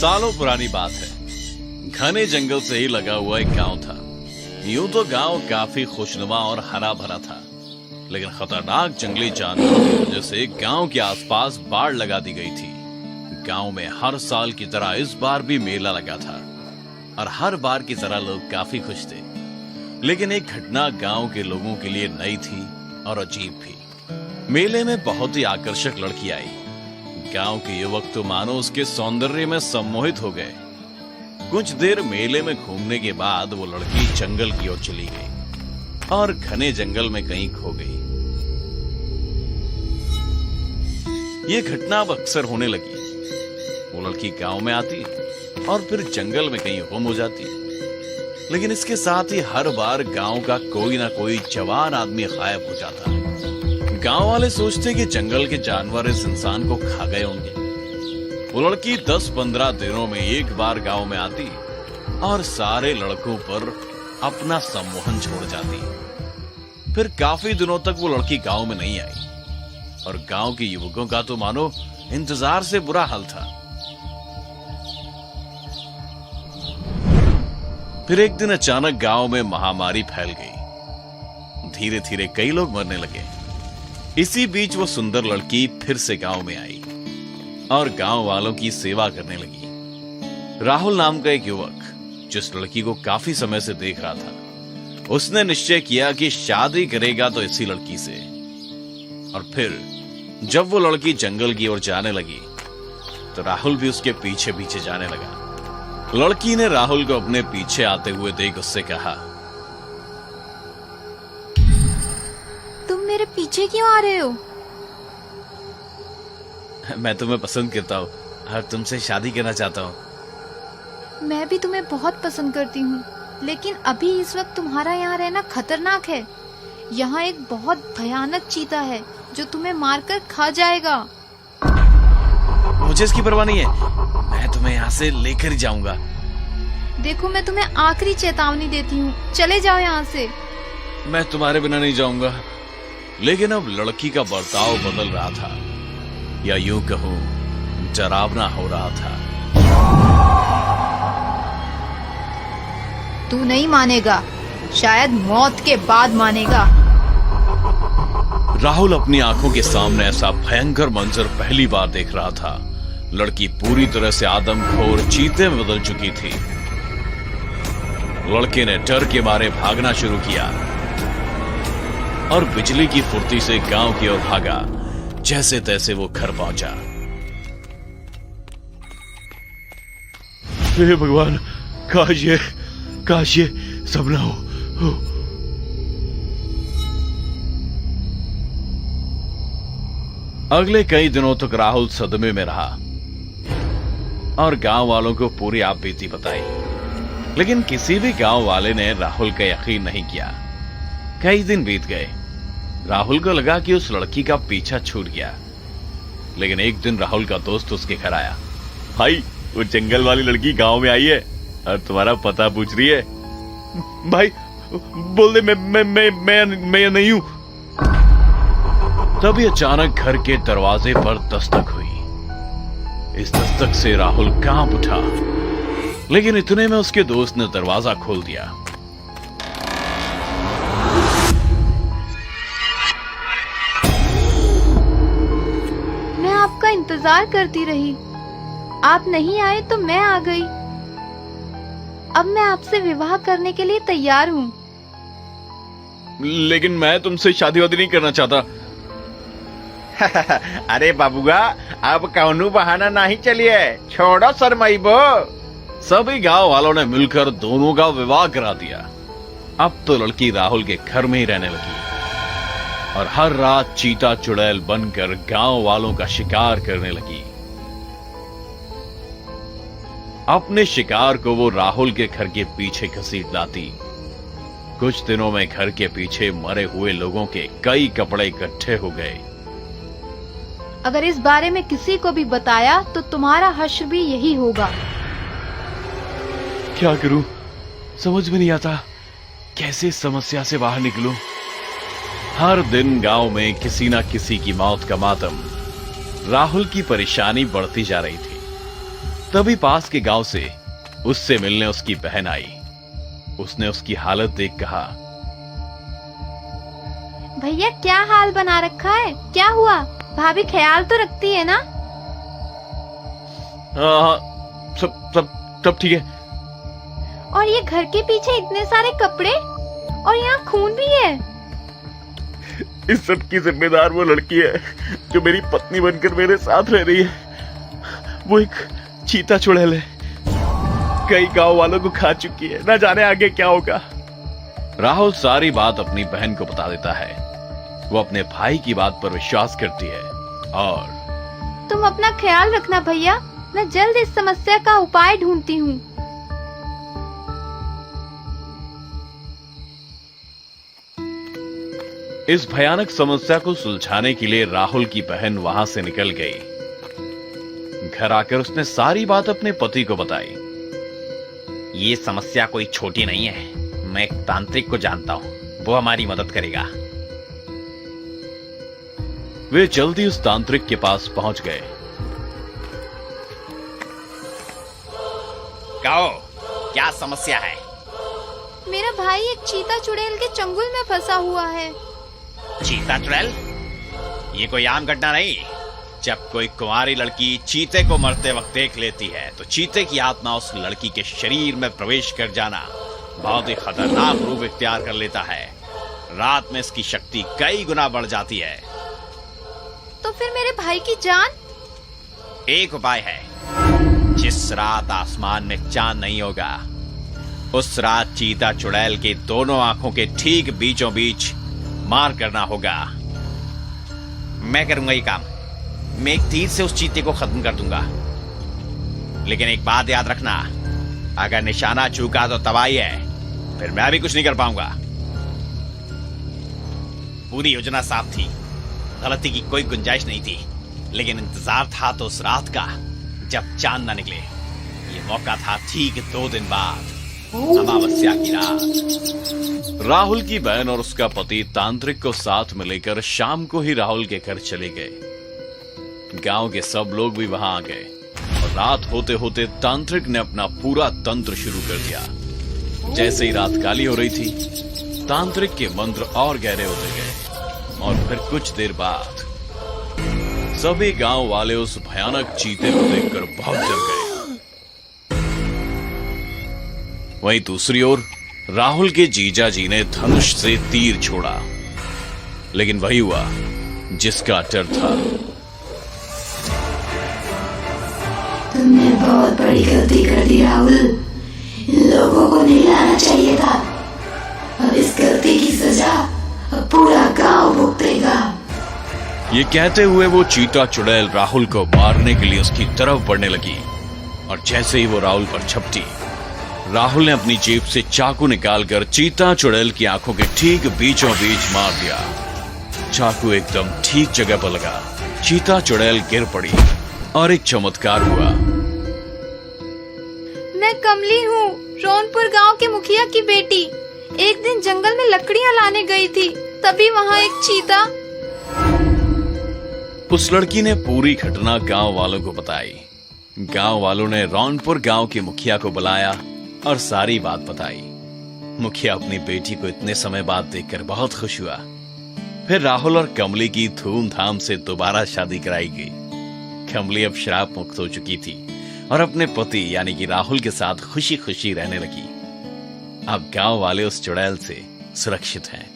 सालों पुरानी बात है। घने जंगल से ही लगा हुआ एक गांव था। यूं तो गांव काफी खुशनुमा और हरा भरा था, लेकिन खतरनाक जंगली जानवरों की वजह से गांव के आसपास बाड़ लगा दी गई थी। गांव में हर साल की तरह इस बार भी मेला लगा था और हर बार की तरह लोग काफी खुश थे। लेकिन एक घटना गांव के लोगों के लिए नई थी और अजीब भी। मेले में बहुत ही आकर्षक लड़की आई। गांव के युवक तो मानो उसके सौंदर्य में सम्मोहित हो गए। कुछ देर मेले में घूमने के बाद वो लड़की जंगल की ओर चली गई और घने जंगल में कहीं खो गई। ये घटना अब अक्सर होने लगी। वो लड़की गांव में आती और फिर जंगल में कहीं गुम हो जाती। लेकिन इसके साथ ही हर बार गांव का कोई ना कोई जवान आदमी गायब हो जाता। गांव वाले सोचते कि जंगल के जानवर इस इंसान को खा गए होंगे। वो लड़की 10-15 दिनों में एक बार गांव में आती और सारे लड़कों पर अपना सम्मोहन छोड़ जाती। फिर काफी दिनों तक वो लड़की गांव में नहीं आई और गांव के युवकों का तो मानो इंतजार से बुरा हाल था। फिर एक दिन अचानक गांव में महामारी फैल गई। धीरे धीरे कई लोग मरने लगे। इसी बीच वो सुंदर लड़की फिर से गांव में आई और गांव वालों की सेवा करने लगी। राहुल नाम का एक युवक जिस लड़की को काफी समय से देख रहा था, उसने निश्चय किया कि शादी करेगा तो इसी लड़की से। और फिर जब वो लड़की जंगल की ओर जाने लगी तो राहुल भी उसके पीछे पीछे जाने लगा। लड़की ने राहुल को अपने पीछे आते हुए देख उससे कहा, तुम मेरे पीछे क्यों आ रहे हो? मैं तुम्हें पसंद करता हूँ और तुमसे शादी करना चाहता हूँ। मैं भी तुम्हें बहुत पसंद करती हूँ, लेकिन अभी इस वक्त तुम्हारा यहाँ रहना खतरनाक है। यहाँ एक बहुत भयानक चीता है जो तुम्हें मारकर खा जाएगा। मुझे इसकी परवाह नहीं है, मैं तुम्हें यहाँ से लेकर जाऊंगा। देखो, मैं तुम्हें आखिरी चेतावनी देती हूँ, चले जाओ यहाँ से। मैं तुम्हारे बिना नहीं जाऊंगा। लेकिन अब लड़की का बर्ताव बदल रहा था, या यूं कहूं डरावना हो रहा था। तू नहीं मानेगा, शायद मौत के बाद मानेगा। राहुल अपनी आंखों के सामने ऐसा भयंकर मंजर पहली बार देख रहा था। लड़की पूरी तरह से आदमखोर चीते में बदल चुकी थी। लड़के ने डर के मारे भागना शुरू किया और बिजली की फुर्ती से गांव की ओर भागा। जैसे तैसे वो घर पहुंचा। हे भगवान, काश ये सपना हो। अगले कई दिनों तक राहुल सदमे में रहा और गांव वालों को पूरी आपबीती बताई। लेकिन किसी भी गांव वाले ने राहुल का यकीन नहीं किया। कई दिन बीत गए। राहुल को लगा कि उस लड़की का पीछा छूट गया। लेकिन एक दिन राहुल का दोस्त उसके घर आया। भाई, वो जंगल वाली लड़की गांव में आई है और तुम्हारा पता पूछ रही है। भाई बोल दे, मैं नहीं हूं। तभी अचानक घर के दरवाजे पर दस्तक हुई। इस दस्तक से राहुल कांप उठा, लेकिन इतने में उसके दोस्त ने दरवाजा खोल दिया। मैं आपका इंतजार करती रही, आप नहीं आए तो मैं आ गई। अब मैं आपसे विवाह करने के लिए तैयार हूँ। लेकिन मैं तुमसे शादी वादी नहीं करना चाहता। अरे बाबूगा, अब कौनू बहाना नहीं चलिए, छोड़ो शर्माइबो। सभी गांव वालों ने मिलकर दोनों का विवाह करा दिया। अब तो लड़की राहुल के घर में ही रहने लगी और हर रात चीता चुड़ैल बनकर गांव वालों का शिकार करने लगी। अपने शिकार को वो राहुल के घर के पीछे घसीट लाती। कुछ दिनों में घर के पीछे मरे हुए लोगों के कई कपड़े इकट्ठे हो गए। अगर इस बारे में किसी को भी बताया तो तुम्हारा हश्र भी यही होगा। क्या करूं, समझ में नहीं आता कैसे इस समस्या से बाहर निकलूं। हर दिन गांव में किसी ना किसी की मौत का मातम। राहुल की परेशानी बढ़ती जा रही थी। तभी पास के गांव से उससे मिलने उसकी बहन आई। उसने उसकी हालत देख कहा, भैया क्या हाल बना रखा है, क्या हुआ? भाभी ख्याल तो रखती है ना? हाँ, सब ठीक है। और ये घर के पीछे इतने सारे कपड़े और यहाँ खून भी है। इस सब की जिम्मेदार वो लड़की है जो मेरी पत्नी बनकर मेरे साथ रह रही है। वो एक चीता चुड़ैल है, कई गांव वालों को खा चुकी है, ना जाने आगे क्या होगा। राहुल सारी बात अपनी बहन को बता देता है। वो अपने भाई की बात पर विश्वास करती है और तुम अपना ख्याल रखना भैया, मैं जल्द इस समस्या का उपाय ढूंढती हूँ। इस भयानक समस्या को सुलझाने के लिए राहुल की बहन वहां से निकल गई। घर आकर उसने सारी बात अपने पति को बताई। ये समस्या कोई छोटी नहीं है, मैं एक तांत्रिक को जानता हूँ, वो हमारी मदद करेगा। वे जल्दी उस तांत्रिक के पास पहुंच गए। कहो, क्या समस्या है? मेरा भाई एक चीता चुड़ैल के चंगुल में फंसा हुआ है। चीता चुड़ैल? ये कोई आम घटना नहीं। जब कोई कुंवारी लड़की चीते को मरते वक्त देख लेती है तो चीते की आत्मा उस लड़की के शरीर में प्रवेश कर जाना बहुत ही खतरनाक रूप इख्तियार कर लेता है। रात में इसकी शक्ति कई गुना बढ़ जाती है। तो फिर मेरे भाई की जान? एक उपाय है। जिस रात आसमान में चांद नहीं होगा, उस रात चीता चुड़ैल के दोनों आंखों के ठीक बीचों बीच मार करना होगा। मैं करूंगा ये काम। मैं एक तीर से उस चीते को खत्म कर दूंगा। लेकिन एक बात याद रखना, अगर निशाना चूका तो तबाही है, फिर मैं भी कुछ नहीं कर पाऊंगा। पूरी योजना साफ थी, गलती की कोई गुंजाइश नहीं थी, लेकिन इंतजार था तो उस रात का जब चांद ना निकले। ये मौका था ठीक 2 दिन बाद, अमावस्या की रात। राहुल की बहन और उसका पति तांत्रिक को साथ में लेकर शाम को ही राहुल के घर चले गए। गांव के सब लोग भी वहां आ गए और रात होते होते तांत्रिक ने अपना पूरा तंत्र शुरू कर दिया। जैसे ही रात काली हो रही थी, तांत्रिक के मंत्र और गहरे होते गए और फिर कुछ देर बाद सभी गांव वाले उस भयानक चीते को देखकर बहुत डर गए। वहीं दूसरी ओर राहुल के जीजा जी ने धनुष से तीर छोड़ा, लेकिन वही हुआ जिसका डर था। तुमने बहुत बड़ी गलती कर दी राहुल। इन लोगों को नहीं लाना चाहिए था। अब इस गलती की सजा पूरा गांव भुगतेगा। ये कहते हुए वो चीता चुड़ैल राहुल को मारने के लिए उसकी तरफ बढ़ने लगी और जैसे ही वो राहुल पर झपटी, राहुल ने अपनी जेब से चाकू निकालकर चीता चुड़ैल की आंखों के ठीक बीचों बीच मार दिया। चाकू एकदम ठीक जगह पर लगा। चीता चुड़ैल गिर पड़ी और एक चमत्कार हुआ। मैं कमली हूँ, रौनपुर गांव के मुखिया की बेटी। एक दिन जंगल में लकड़ियाँ लाने गई थी, तभी वहाँ एक चीता। उस लड़की ने पूरी घटना गांव वालों को बताई। गांव वालों ने रौनपुर गांव के मुखिया को बुलाया और सारी बात बताई। मुखिया अपनी बेटी को इतने समय बाद देखकर बहुत खुश हुआ। फिर राहुल और कमली की धूमधाम से दोबारा शादी कराई गई। कमली अब श्राप मुक्त हो चुकी थी और अपने पति यानी कि राहुल के साथ खुशी खुशी रहने लगी। अब गांव वाले उस चुड़ैल से सुरक्षित हैं।